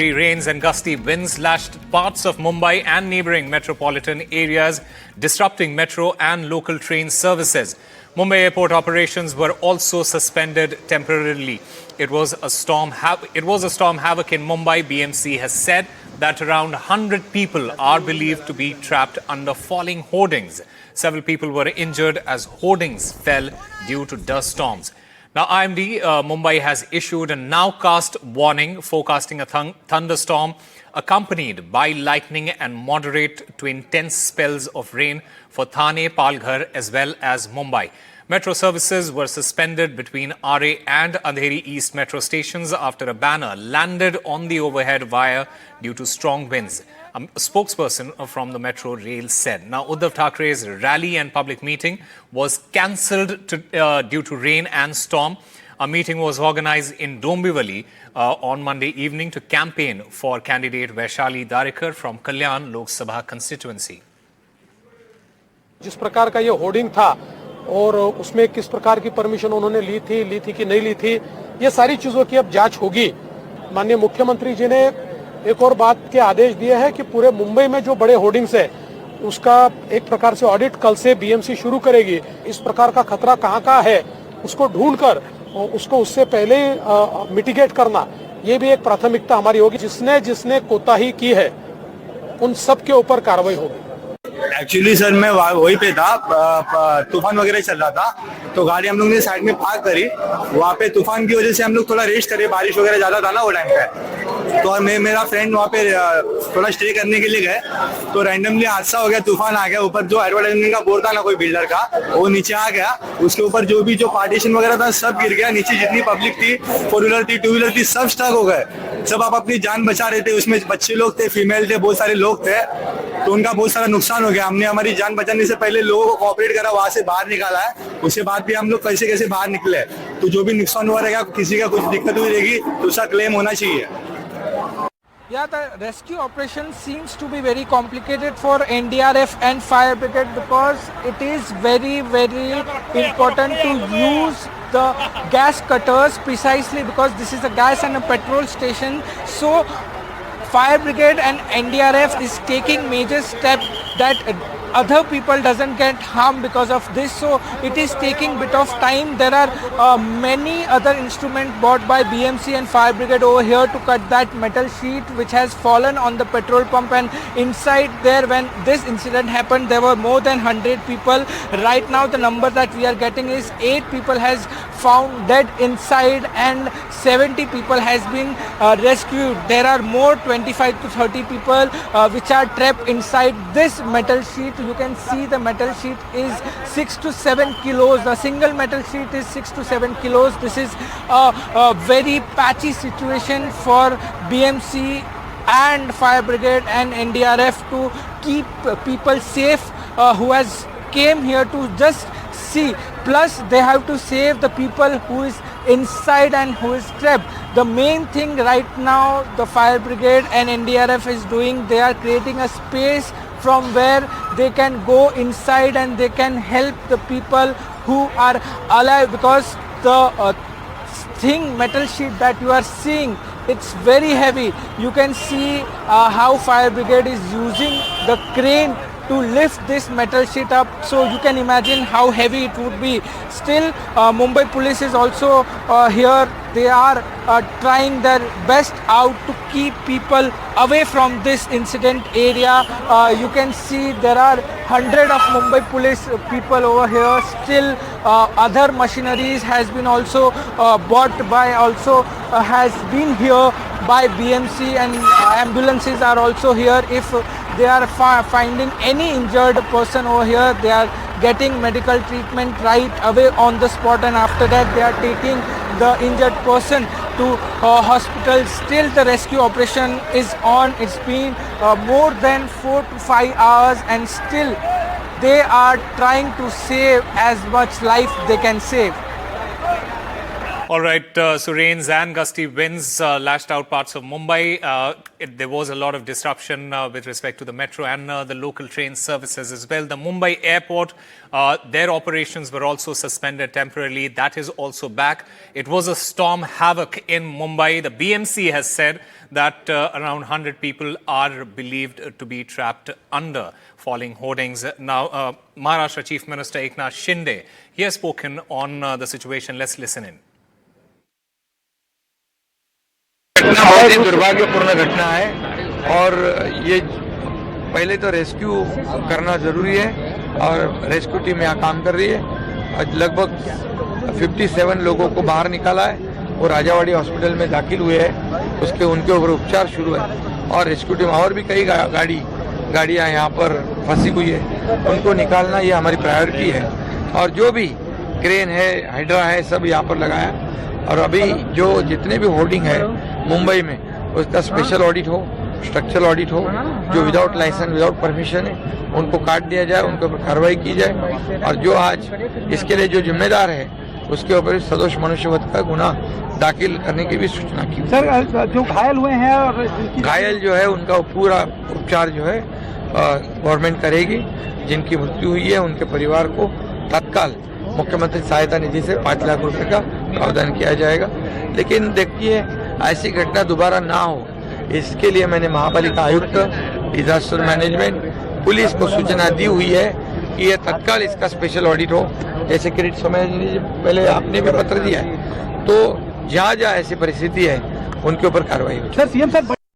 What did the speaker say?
Heavy rains and gusty winds lashed parts of Mumbai and neighbouring metropolitan areas, disrupting metro and local train services. Mumbai airport operations were also suspended temporarily. It was a storm havoc in Mumbai. BMC has said that around 100 people are believed to be trapped under falling hoardings. Several people were injured as hoardings fell due to dust storms. Now, IMD Mumbai has issued a nowcast warning forecasting a thunderstorm accompanied by lightning and moderate to intense spells of rain for Thane, Palghar as well as Mumbai. Metro services were suspended between RA and Andheri East metro stations after a banner landed on the overhead wire due to strong winds. A spokesperson from the Metro Rail said. Now, Uddhav Thackeray's rally and public meeting was cancelled due to rain and storm. A meeting was organized in Dombivli on Monday evening to campaign for candidate Vaishali Darikar from Kalyan Lok Sabha constituency. जिस प्रकार का ये hoarding था और उसमें किस प्रकार की परमिशन उन्होंने ली थी कि नहीं ली थी, ये सारी चीजों की अब जांच होगी। माननीय मुख्यमंत्री जी ने एक और बात के आदेश दिए हैं कि पूरे मुंबई में जो बड़े होर्डिंग्स है उसका एक प्रकार से ऑडिट कल से बीएमसी शुरू करेगी। इस प्रकार का खतरा कहाँ है उसको ढूंढकर उसको उससे पहले मिटिगेट करना, ये भी एक प्राथमिकता हमारी होगी। जिसने कोताही की है उन सब के ऊपर कार्रवाई होगी। एक्चुअली सर मैं वहीं पे था, तूफान वगैरह चल रहा था तो गाड़ी हम लोग ने साइड में पार्क करी। वहाँ पे तूफान की वजह से हम लोग थोड़ा रेस्ट करे, बारिश वगैरह ज्यादा था ना वो टाइम पे, तो मेरा फ्रेंड वहाँ पे थोड़ा स्टे करने के लिए गए तो रैंडमली हादसा हो गया। तूफान आ गया, ऊपर जो एडवर्टाइजमेंट का बोर्ड था ना कोई बिल्डर का, वो नीचे आ गया। उसके ऊपर जो पार्टीशन वगैरह था सब गिर गया। नीचे जितनी पब्लिक थी, 4 व्हीलर थी, 2 व्हीलर थी, सब स्टक हो गए। सब आप अपनी जान बचा रहे थे, उसमें बच्चे लोग थे, फीमेल थे, बहुत सारे लोग थे, तो उनका बहुत सारा नुकसान हो गया। हमने हमारी जान बचाने से पहले लोगों को कोऑपरेट करा, वहां से बाहर निकाला है। उसके बाद भी हम लोग कैसे बाहर निकले, तो जो भी नुकसान हुआ रहेगा, किसी का कुछ दिक्कत हुई रहेगी तो उसका क्लेम होना चाहिए। Yeah, the rescue operation seems to be very complicated for NDRF and fire brigade because it is very important to use the gas cutters precisely because this is a gas and a petrol station. So fire brigade and NDRF is taking major step that other people doesn't get harmed because of this, so it is taking bit of time. There are many other instruments bought by BMC and fire brigade over here to cut that metal sheet which has fallen on the petrol pump, and inside there when this incident happened there were more than 100 people. Right now the number that we are getting is 8 people has found dead inside and 70 people has been rescued. There are more 25 to 30 people which are trapped inside this metal sheet. You can see the metal sheet is 6 to 7 kilos. The single metal sheet is 6 to 7 kilos. This is a very patchy situation for BMC and fire brigade and NDRF to keep people safe who has came here to just see. Plus they have to save the people who is inside and who is trapped. The main thing right now the fire brigade and NDRF is doing, they are creating a space from where they can go inside and they can help the people who are alive, because the metal sheet that you are seeing, it's very heavy. You can see how fire brigade is using the crane to lift this metal sheet up, so you can imagine how heavy it would be. Still Mumbai police is also here. They are trying their best out to keep people away from this incident area. You can see there are 100 of Mumbai police people over here. Still other machineries has been also bought by, also has been here by BMC, and ambulances are also here. If they are finding any injured person over here, they are getting medical treatment right away on the spot, and after that they are taking the injured person to hospital. Still the rescue operation is on. It's been more than 4 to 5 hours and still they are trying to save as much life they can save. All right, so rains and gusty winds lashed out parts of Mumbai. There was a lot of disruption with respect to the metro and the local train services as well. The Mumbai airport, their operations were also suspended temporarily. That is also back. It was a storm havoc in Mumbai. The BMC has said that around 100 people are believed to be trapped under falling hoardings. Now, Maharashtra Chief Minister Eknath Shinde, he has spoken on the situation. Let's listen in. घटना बहुत ही दुर्भाग्यपूर्ण घटना है और ये पहले तो rescue करना जरूरी है और रेस्क्यू टीम यहाँ काम कर रही है। लगभग 57 लोगों को बाहर निकाला है वो राजावाड़ी हॉस्पिटल में दाखिल हुए हैं, उसके उनके ऊपर उपचार शुरू है और रेस्क्यू टीम और भी कई गाड़ियाँ यहाँ पर फंसी हुई है, उनको निकालना ये हमारी प्रायोरिटी है। और जो भी क्रेन है, हाइड्रा है, सब यहाँ पर लगाया और अभी जो जितने भी होर्डिंग है मुंबई में उसका स्पेशल ऑडिट हो, स्ट्रक्चरल ऑडिट हो, जो विदाउट लाइसेंस विदाउट परमिशन है उनको काट दिया जाए, उनके ऊपर कार्रवाई की जाए और जो आज इसके लिए जो जिम्मेदार है उसके ऊपर सदोष मनुष्यवध का गुना दाखिल करने की भी सूचना की। सर, जो घायल हुए हैं और घायल जो है उनका पूरा उपचार जो है गवर्नमेंट करेगी। जिनकी मृत्यु हुई है उनके परिवार को तत्काल मुख्यमंत्री सहायता निधि से 5 लाख रुपए का प्रावधान किया जाएगा। लेकिन देखिए ऐसी घटना दोबारा ना हो, इसके लिए मैंने महापालिका आयुक्त, डिजास्टर मैनेजमेंट, पुलिस को सूचना दी हुई है कि ये तत्काल इसका स्पेशल ऑडिट हो। जैसे किरीट समय पहले आपने भी पत्र दिया है, तो जहाँ जहाँ ऐसी परिस्थिति है उनके ऊपर कार्रवाई हो। सर, सीएम साहब